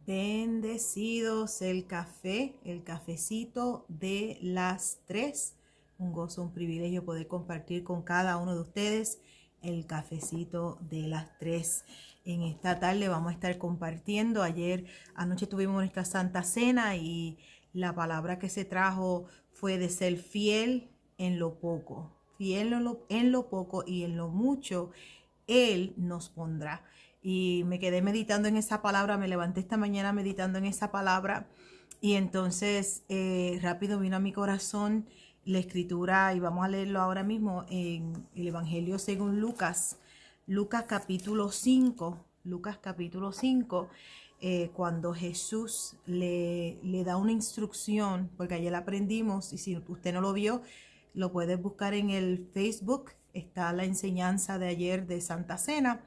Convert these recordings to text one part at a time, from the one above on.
Bendecidos el café, el cafecito de las 3. Un gozo, un privilegio poder compartir con cada uno de ustedes el cafecito de las 3. En esta tarde vamos a estar compartiendo. Ayer anoche tuvimos nuestra Santa Cena y la palabra que se trajo fue de ser fiel en lo poco. Fiel en lo poco y en lo mucho Él nos pondrá. Y me quedé meditando en esa palabra, me levanté esta mañana meditando en esa palabra y entonces rápido vino a mi corazón la escritura y vamos a leerlo ahora mismo en el Evangelio según Lucas, Lucas capítulo 5, cuando Jesús le da una instrucción, porque ayer la aprendimos y si usted no lo vio, lo puedes buscar en el Facebook, está la enseñanza de ayer de Santa Cena,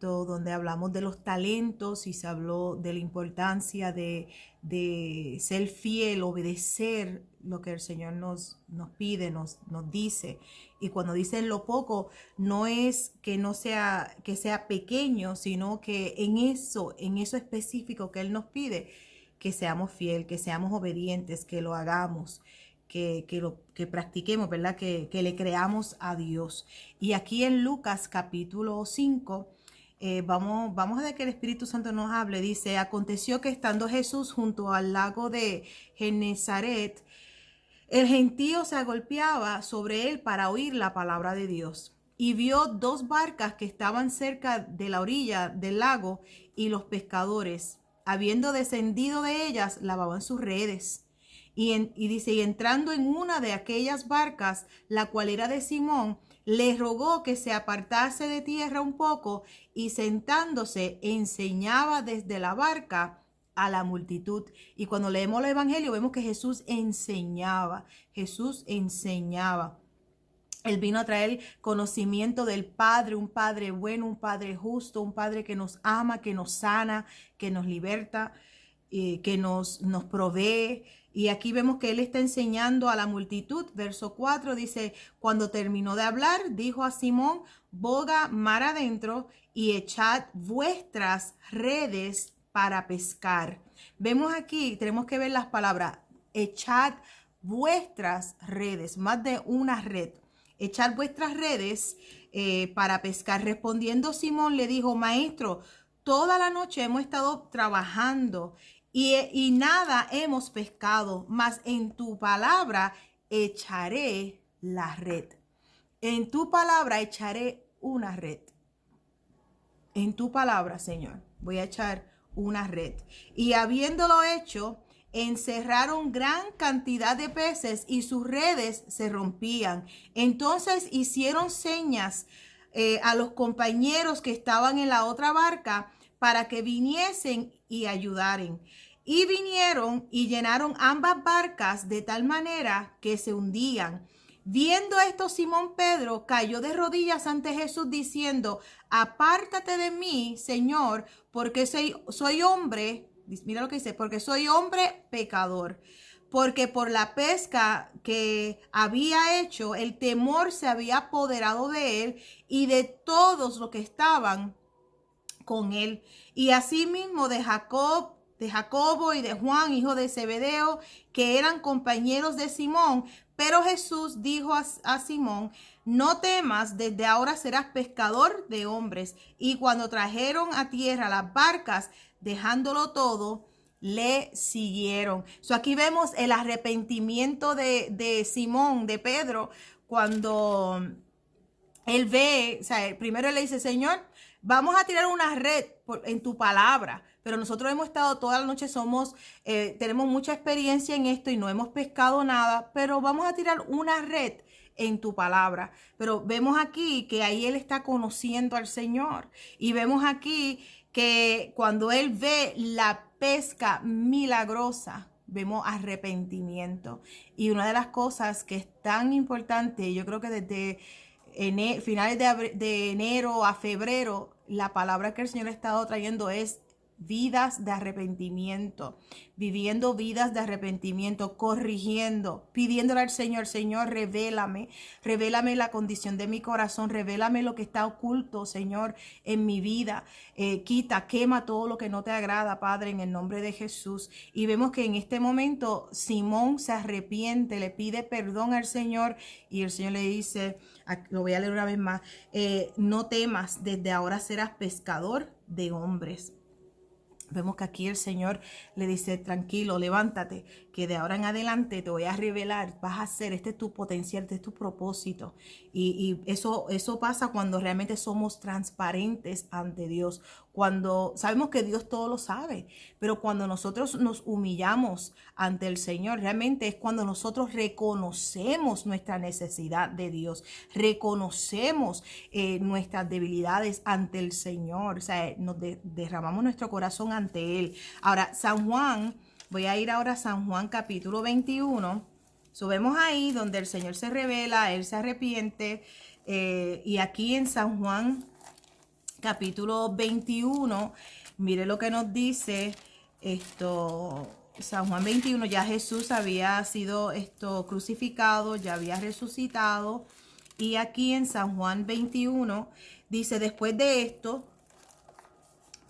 donde hablamos de los talentos y se habló de la importancia de ser fiel, obedecer lo que el Señor nos pide, nos dice. Y cuando dicen lo poco, no es que no sea, que sea pequeño, sino que en eso específico que Él nos pide, que seamos fieles, que seamos obedientes, que lo hagamos. Que practiquemos, ¿verdad? Que le creamos a Dios. Y aquí en Lucas capítulo 5, vamos a ver que el Espíritu Santo nos hable. Dice, aconteció que estando Jesús junto al lago de Genezaret, el gentío se agolpeaba sobre él para oír la palabra de Dios. Y vio dos barcas que estaban cerca de la orilla del lago, y los pescadores, habiendo descendido de ellas, lavaban sus redes. Y dice, y entrando en una de aquellas barcas, la cual era de Simón, le rogó que se apartase de tierra un poco, y sentándose enseñaba desde la barca a la multitud. Y cuando leemos el Evangelio vemos que Jesús enseñaba. Él vino a traer conocimiento del Padre, un Padre bueno, un Padre justo, un Padre que nos ama, que nos sana, que nos liberta, que nos provee. Y aquí vemos que Él está enseñando a la multitud. Verso 4 dice, cuando terminó de hablar, dijo a Simón, boga mar adentro y echad vuestras redes para pescar. Vemos aquí, tenemos que ver las palabras, echad vuestras redes, más de una red. Echad vuestras redes para pescar. Respondiendo Simón le dijo, maestro, toda la noche hemos estado trabajando y nada hemos pescado, mas en tu palabra echaré la red. En tu palabra echaré una red. En tu palabra, Señor, voy a echar una red. Y habiéndolo hecho, encerraron gran cantidad de peces y sus redes se rompían. Entonces hicieron señas a los compañeros que estaban en la otra barca para que viniesen y ayudaren. Y vinieron y llenaron ambas barcas de tal manera que se hundían. Viendo esto, Simón Pedro cayó de rodillas ante Jesús diciendo, apártate de mí, Señor, porque soy hombre, mira lo que dice, porque soy hombre pecador. Porque por la pesca que había hecho, el temor se había apoderado de él y de todos los que estaban con él. Y asimismo de Jacobo y de Juan, hijo de Zebedeo, que eran compañeros de Simón. Pero Jesús dijo a Simón, no temas, desde ahora serás pescador de hombres. Y cuando trajeron a tierra las barcas, dejándolo todo, le siguieron. Aquí vemos el arrepentimiento de Simón, de Pedro, cuando él ve, o sea, primero él le dice, Señor, vamos a tirar una red en tu palabra, pero nosotros hemos estado toda la noche, tenemos mucha experiencia en esto y no hemos pescado nada, pero vamos a tirar una red en tu palabra. Pero vemos aquí que ahí él está conociendo al Señor y vemos aquí que cuando él ve la pesca milagrosa, vemos arrepentimiento. Y una de las cosas que es tan importante, yo creo que desde finales de enero a febrero, la palabra que el Señor ha estado trayendo es vidas de arrepentimiento, viviendo vidas de arrepentimiento, corrigiendo, pidiéndole al Señor, Señor, revélame la condición de mi corazón, revélame lo que está oculto, Señor, en mi vida. Quema todo lo que no te agrada, Padre, en el nombre de Jesús. Y vemos que en este momento Simón se arrepiente, le pide perdón al Señor y el Señor le dice, lo voy a leer una vez más, no temas, desde ahora serás pescador de hombres. Vemos que aquí el Señor le dice, tranquilo, levántate, que de ahora en adelante te voy a revelar, vas a hacer, este es tu potencial, este es tu propósito. Y eso pasa cuando realmente somos transparentes ante Dios, cuando sabemos que Dios todo lo sabe, pero cuando nosotros nos humillamos ante el Señor, realmente es cuando nosotros reconocemos nuestra necesidad de Dios, reconocemos nuestras debilidades ante el Señor, o sea, nos derramamos nuestro corazón ante Él. Ahora, San Juan, voy a ir ahora a San Juan capítulo 21, vemos ahí donde el Señor se revela, Él se arrepiente, y aquí en San Juan capítulo 21, mire lo que nos dice San Juan 21, ya Jesús había sido crucificado, ya había resucitado, y aquí en San Juan 21 dice, después de esto,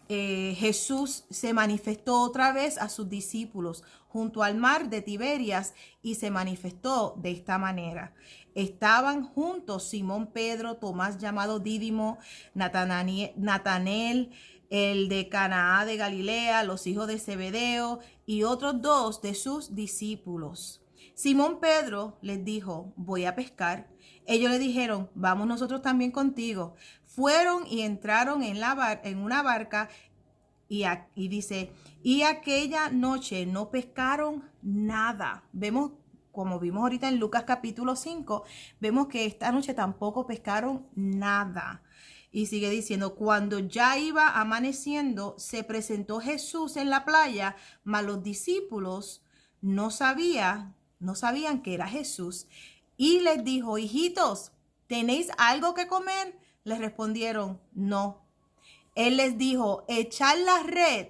Jesús se manifestó otra vez a sus discípulos junto al mar de Tiberias y se manifestó de esta manera. Estaban juntos Simón Pedro, Tomás llamado Dídimo, Natanael, el de Canaá de Galilea, los hijos de Zebedeo y otros dos de sus discípulos. Simón Pedro les dijo, voy a pescar. Ellos le dijeron, vamos nosotros también contigo. Fueron y entraron en una barca y dice, y aquella noche no pescaron nada. Como vimos ahorita en Lucas capítulo 5, vemos que esta noche tampoco pescaron nada. Y sigue diciendo, cuando ya iba amaneciendo, se presentó Jesús en la playa, mas los discípulos no sabían que era Jesús. Y les dijo, hijitos, ¿tenéis algo que comer? Les respondieron, no. Él les dijo, echad la red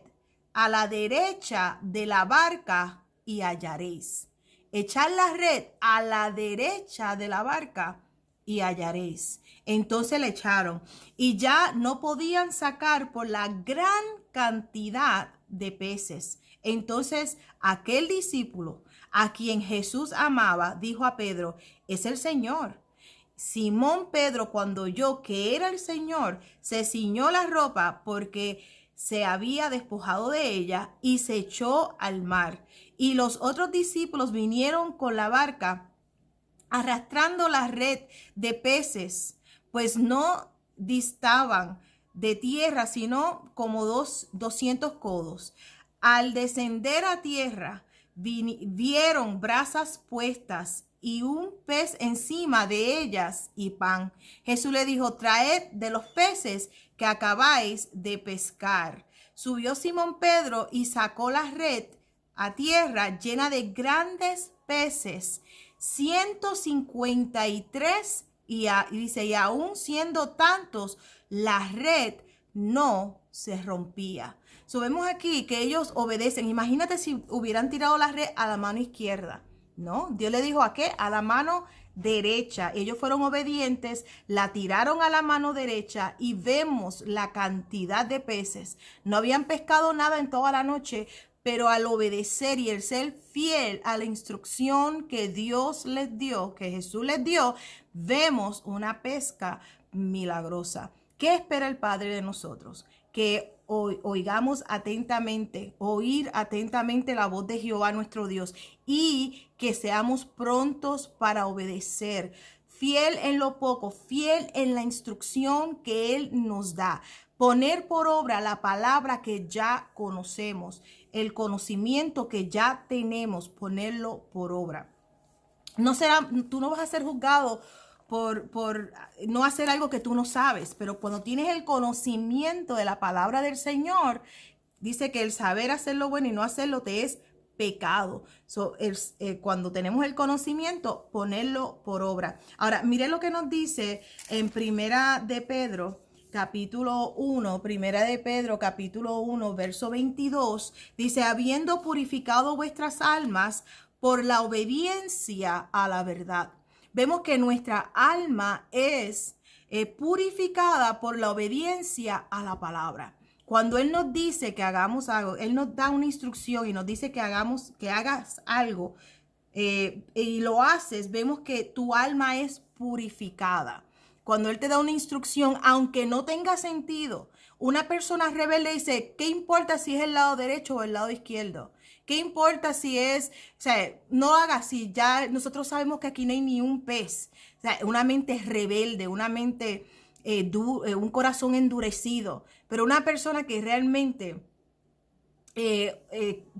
a la derecha de la barca y hallaréis. Echad la red a la derecha de la barca y hallaréis. Entonces le echaron y ya no podían sacar por la gran cantidad de peces. Entonces aquel discípulo a quien Jesús amaba dijo a Pedro, es el Señor. Simón Pedro, cuando oyó que era el Señor, se ciñó la ropa porque se había despojado de ella y se echó al mar. Y los otros discípulos vinieron con la barca arrastrando la red de peces, pues no distaban de tierra, sino como 200 codos. Al descender a tierra, vieron brasas puestas y un pez encima de ellas y pan. Jesús le dijo, traed de los peces que acabáis de pescar. Subió Simón Pedro y sacó la red a tierra llena de grandes peces, 153, y dice, y aún siendo tantos, la red no se rompía. Vemos aquí que ellos obedecen. Imagínate si hubieran tirado la red a la mano izquierda. No, Dios le dijo a qué, a la mano derecha. Ellos fueron obedientes, la tiraron a la mano derecha y vemos la cantidad de peces. No habían pescado nada en toda la noche, pero al obedecer y el ser fiel a la instrucción que Dios les dio, que Jesús les dio, vemos una pesca milagrosa. ¿Qué espera el Padre de nosotros? Que oigamos atentamente, oír atentamente la voz de Jehová nuestro Dios y que seamos prontos para obedecer, fiel en lo poco, fiel en la instrucción que Él nos da, poner por obra la palabra que ya conocemos, el conocimiento que ya tenemos, ponerlo por obra. Tú no vas a ser juzgado por no hacer algo que tú no sabes, pero cuando tienes el conocimiento de la palabra del Señor, dice que el saber hacer lo bueno y no hacerlo te es pecado. Cuando tenemos el conocimiento, ponerlo por obra. Ahora, mire lo que nos dice en Primera de Pedro, capítulo 1, primera de Pedro, capítulo 1, verso 22, dice, habiendo purificado vuestras almas por la obediencia a la verdad. Vemos que nuestra alma es purificada por la obediencia a la palabra. Cuando Él nos dice que hagamos algo, Él nos da una instrucción y nos dice que hagas algo y lo haces, vemos que tu alma es purificada. Cuando Él te da una instrucción, aunque no tenga sentido, una persona rebelde dice, ¿qué importa si es el lado derecho o el lado izquierdo? ¿Qué importa si es, o sea, no hagas si ya nosotros sabemos que aquí no hay ni un pez? O sea, una mente rebelde, una mente, un corazón endurecido, pero una persona que realmente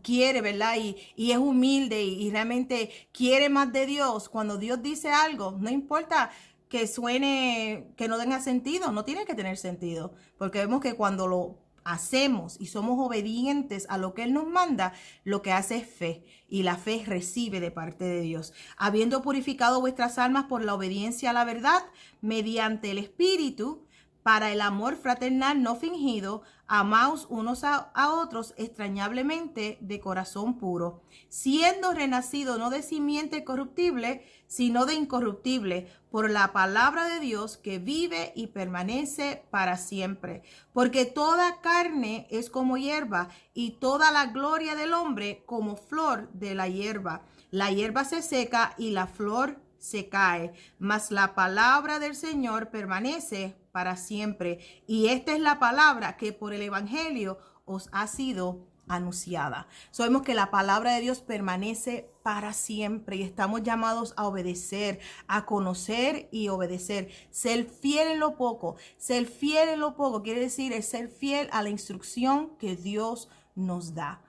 quiere, ¿verdad? Y es humilde y realmente quiere más de Dios. Cuando Dios dice algo, no importa que suene, que no tenga sentido, no tiene que tener sentido, porque vemos que cuando lo hacemos y somos obedientes a lo que Él nos manda, lo que hace es fe, y la fe recibe de parte de Dios. Habiendo purificado vuestras almas por la obediencia a la verdad, mediante el Espíritu, para el amor fraternal no fingido, amaos unos a otros extrañablemente de corazón puro, siendo renacido no de simiente corruptible, sino de incorruptible, por la palabra de Dios que vive y permanece para siempre. Porque toda carne es como hierba, y toda la gloria del hombre como flor de la hierba. La hierba se seca y la flor se cae, mas la palabra del Señor permanece para siempre. Y esta es la palabra que por el Evangelio os ha sido anunciada. Sabemos que la palabra de Dios permanece para siempre y estamos llamados a obedecer, a conocer y obedecer. Ser fiel en lo poco. Ser fiel en lo poco quiere decir el ser fiel a la instrucción que Dios nos da.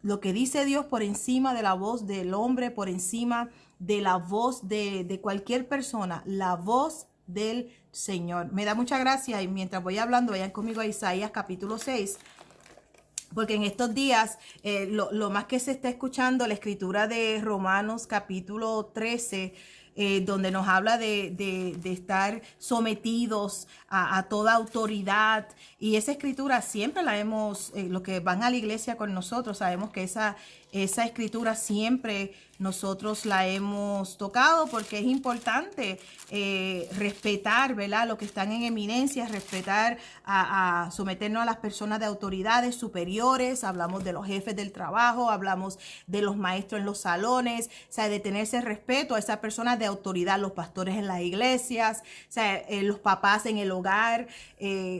Lo que dice Dios por encima de la voz del hombre, por encima de la voz de cualquier persona, la voz del Señor. Me da mucha gracia y mientras voy hablando, vayan conmigo a Isaías capítulo 6, porque en estos días lo más que se está escuchando, la escritura de Romanos capítulo 13, donde nos habla de estar sometidos a toda autoridad. Y esa escritura siempre la hemos, los que van a la iglesia con nosotros, sabemos que esa escritura siempre nosotros la hemos tocado porque es importante respetar, ¿verdad? Los que están en eminencia, respetar, a someternos a las personas de autoridades superiores. Hablamos de los jefes del trabajo, hablamos de los maestros en los salones, o sea, de tenerse respeto a esas personas de autoridad, los pastores en las iglesias, o sea, los papás en el hogar,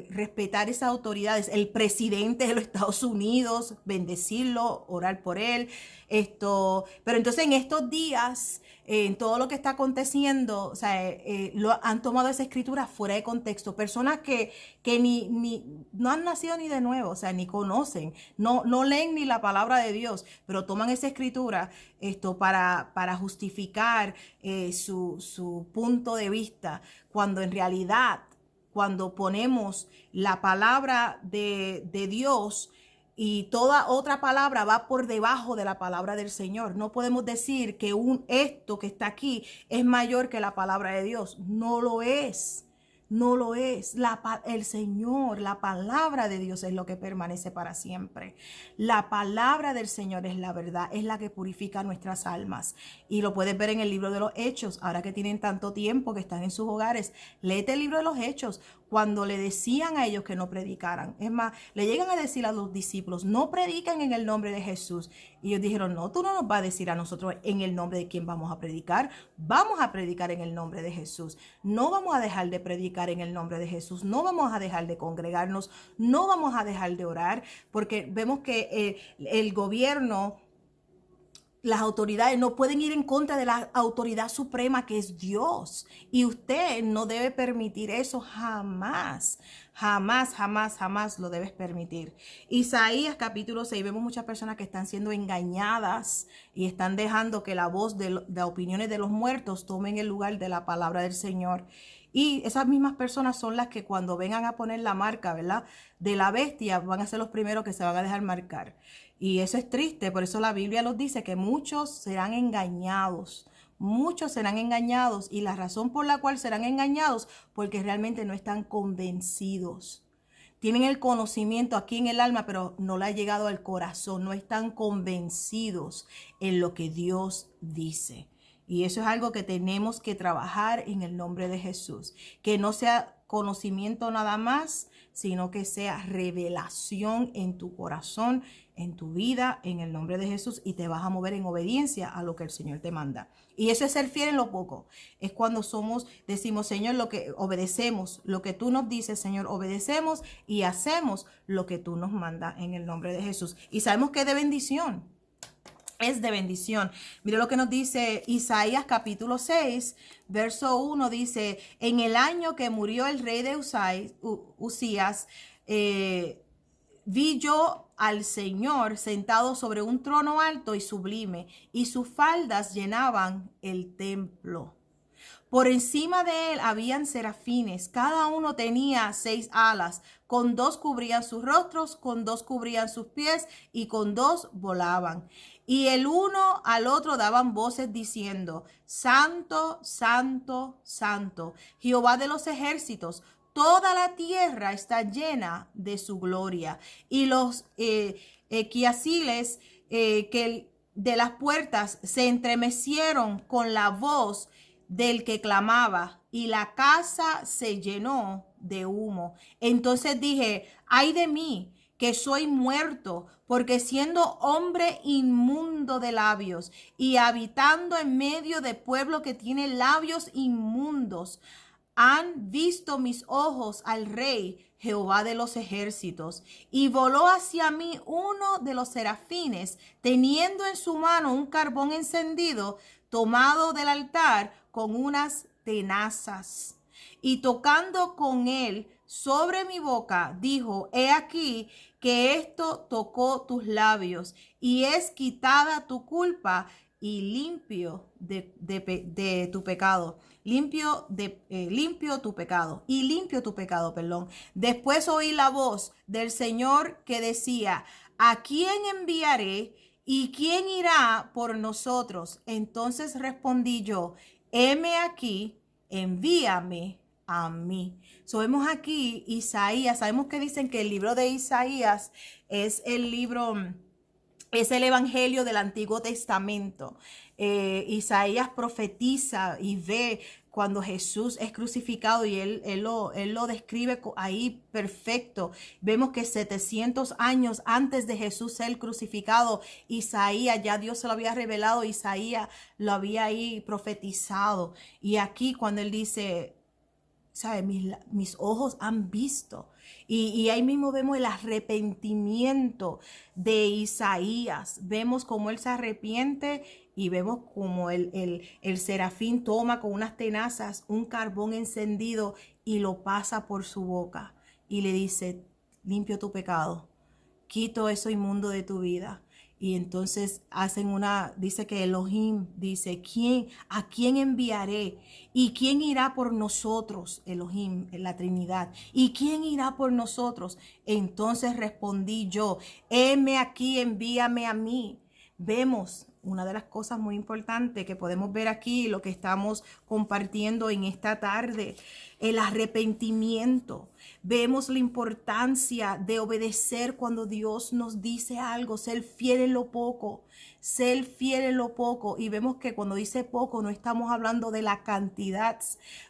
respetar esas autoridades, el presidente de los Estados Unidos, bendecirlo, orar por él. Pero entonces en estos días, en todo lo que está aconteciendo, o sea, han tomado esa escritura fuera de contexto. Personas que no han nacido ni de nuevo, o sea, ni conocen, no leen ni la palabra de Dios, pero toman esa escritura para justificar su punto de vista, cuando en realidad, cuando ponemos la palabra de Dios, y toda otra palabra va por debajo de la palabra del Señor. No podemos decir que esto que está aquí es mayor que la palabra de Dios. No lo es. No lo es. El Señor, la palabra de Dios es lo que permanece para siempre. La palabra del Señor es la verdad, es la que purifica nuestras almas. Y lo puedes ver en el libro de los Hechos. Ahora que tienen tanto tiempo, que están en sus hogares, léete el libro de los Hechos. Cuando le decían a ellos que no predicaran. Es más, le llegan a decir a los discípulos, no predican en el nombre de Jesús. Y ellos dijeron, no, tú no nos vas a decir a nosotros en el nombre de quién vamos a predicar. Vamos a predicar en el nombre de Jesús. No vamos a dejar de predicar en el nombre de Jesús. No vamos a dejar de congregarnos. No vamos a dejar de orar. Porque vemos que el gobierno, las autoridades no pueden ir en contra de la autoridad suprema que es Dios. Y usted no debe permitir eso jamás. Jamás, jamás, jamás lo debes permitir. Isaías capítulo 6, vemos muchas personas que están siendo engañadas y están dejando que la voz de opiniones de los muertos tomen el lugar de la palabra del Señor. Y esas mismas personas son las que cuando vengan a poner la marca, ¿verdad?, de la bestia, van a ser los primeros que se van a dejar marcar. Y eso es triste, por eso la Biblia nos dice que muchos serán engañados muchos serán engañados, y la razón por la cual serán engañados, porque realmente no están convencidos. Tienen el conocimiento aquí en el alma, pero no le ha llegado al corazón, no están convencidos en lo que Dios dice. Y eso es algo que tenemos que trabajar en el nombre de Jesús. Que no sea conocimiento nada más, sino que sea revelación en tu corazón, en tu vida, en el nombre de Jesús, y te vas a mover en obediencia a lo que el Señor te manda. Y eso es ser fiel en lo poco. Es cuando decimos, Señor, lo que obedecemos, lo que tú nos dices, Señor, obedecemos y hacemos lo que tú nos mandas en el nombre de Jesús. Y sabemos que es de bendición. Es de bendición. Mire lo que nos dice Isaías capítulo 6, verso 1, dice: en el año que murió el rey de Usías, vi yo al Señor sentado sobre un trono alto y sublime, y sus faldas llenaban el templo. Por encima de él habían serafines, cada uno tenía 6 alas, con 2 cubrían sus rostros, con 2 cubrían sus pies, y con 2 volaban. Y el uno al otro daban voces diciendo: Santo, Santo, Santo, Jehová de los ejércitos, toda la tierra está llena de su gloria. Y los quiaciles de las puertas se entremecieron con la voz del que clamaba, y la casa se llenó de humo. Entonces dije: ay de mí, que soy muerto, porque siendo hombre inmundo de labios y habitando en medio de pueblo que tiene labios inmundos, han visto mis ojos al Rey, Jehová de los ejércitos. Y voló hacia mí uno de los serafines, teniendo en su mano un carbón encendido, tomado del altar con unas tenazas. Y tocando con él sobre mi boca, dijo: he aquí que esto tocó tus labios, y es quitada tu culpa, y limpio de tu pecado. Limpio tu pecado, y limpio tu pecado, perdón. Después oí la voz del Señor que decía: ¿a quién enviaré? ¿Y quién irá por nosotros? Entonces respondí yo: heme aquí, envíame a mí. Vemos aquí Isaías. Sabemos que dicen que el libro de Isaías es el evangelio del Antiguo Testamento. Isaías profetiza y ve cuando Jesús es crucificado, y él lo describe ahí perfecto. Vemos que 700 años antes de Jesús ser crucificado, Isaías, ya Dios se lo había revelado, Isaías lo había ahí profetizado. Y aquí cuando él dice, ¿sabe? Mis ojos han visto. Y ahí mismo vemos el arrepentimiento de Isaías. Vemos cómo él se arrepiente, y vemos cómo el serafín toma con unas tenazas un carbón encendido y lo pasa por su boca. Y le dice: limpio tu pecado, quito eso inmundo de tu vida. Y entonces dice que Elohim dice: ¿a quién enviaré? ¿Y quién irá por nosotros? Elohim, la Trinidad. ¿Y quién irá por nosotros? Entonces respondí yo: heme aquí, envíame a mí. Vemos una de las cosas muy importantes que podemos ver aquí, lo que estamos compartiendo en esta tarde, el arrepentimiento. Vemos la importancia de obedecer cuando Dios nos dice algo, ser fiel en lo poco, ser fiel en lo poco. Y vemos que cuando dice poco no estamos hablando de la cantidad.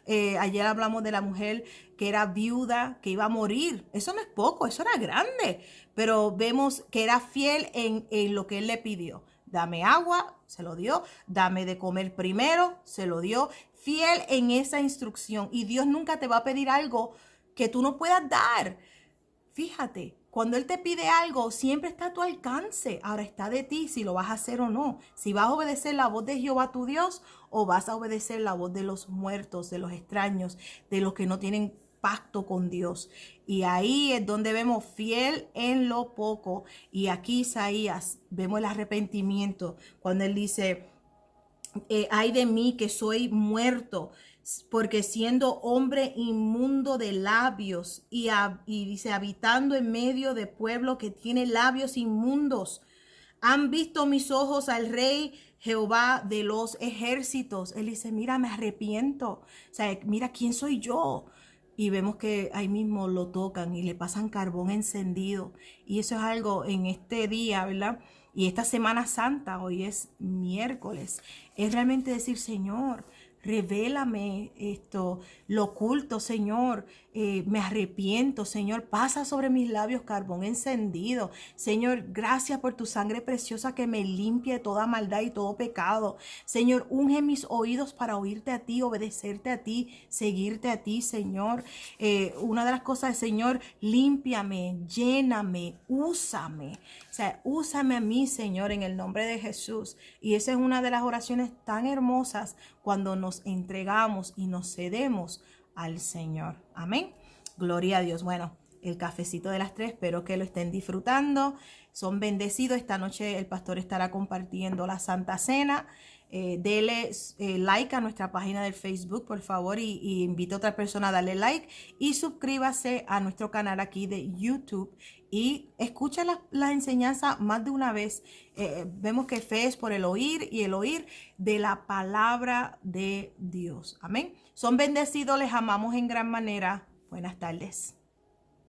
Ayer hablamos de la mujer que era viuda, que iba a morir. Eso no es poco, eso era grande. Pero vemos que era fiel en lo que él le pidió. Dame agua, se lo dio. Dame de comer primero, se lo dio. Fiel en esa instrucción. Y Dios nunca te va a pedir algo que tú no puedas dar. Fíjate, cuando Él te pide algo, siempre está a tu alcance. Ahora está de ti si lo vas a hacer o no. Si vas a obedecer la voz de Jehová tu Dios, o vas a obedecer la voz de los muertos, de los extraños, de los que no tienen pacto con Dios. Y ahí es donde vemos fiel en lo poco. Y aquí Isaías, vemos el arrepentimiento cuando él dice: ay de mí, que soy muerto, porque siendo hombre inmundo de labios, y dice, habitando en medio de pueblo que tiene labios inmundos, han visto mis ojos al Rey, Jehová de los ejércitos. Él dice, mira, me arrepiento. O sea, mira quién soy yo. Y vemos que ahí mismo lo tocan y le pasan carbón encendido. Y eso es algo en este día, ¿verdad? Y esta Semana Santa, hoy es miércoles, es realmente decir, Señor, revélame esto, lo oculto, Señor, me arrepiento, Señor, pasa sobre mis labios carbón encendido. Señor, gracias por tu sangre preciosa que me limpia de toda maldad y todo pecado. Señor, unge mis oídos para oírte a ti, obedecerte a ti, seguirte a ti, Señor. Una de las cosas es, Señor, límpiame, lléname, úsame. O sea, úsame a mí, Señor, en el nombre de Jesús. Y esa es una de las oraciones tan hermosas cuando nos entregamos y nos cedemos al Señor. Amén. Gloria a Dios. Bueno, el cafecito de las 3, espero que lo estén disfrutando. Son bendecidos. Esta noche el pastor estará compartiendo la Santa Cena. Dele like a nuestra página del Facebook, por favor, y invite a otra persona a darle like. Y suscríbase a nuestro canal aquí de YouTube. Y escucha la enseñanza más de una vez. Vemos que fe es por el oír y el oír de la palabra de Dios. Amén. Son bendecidos, les amamos en gran manera. Buenas tardes.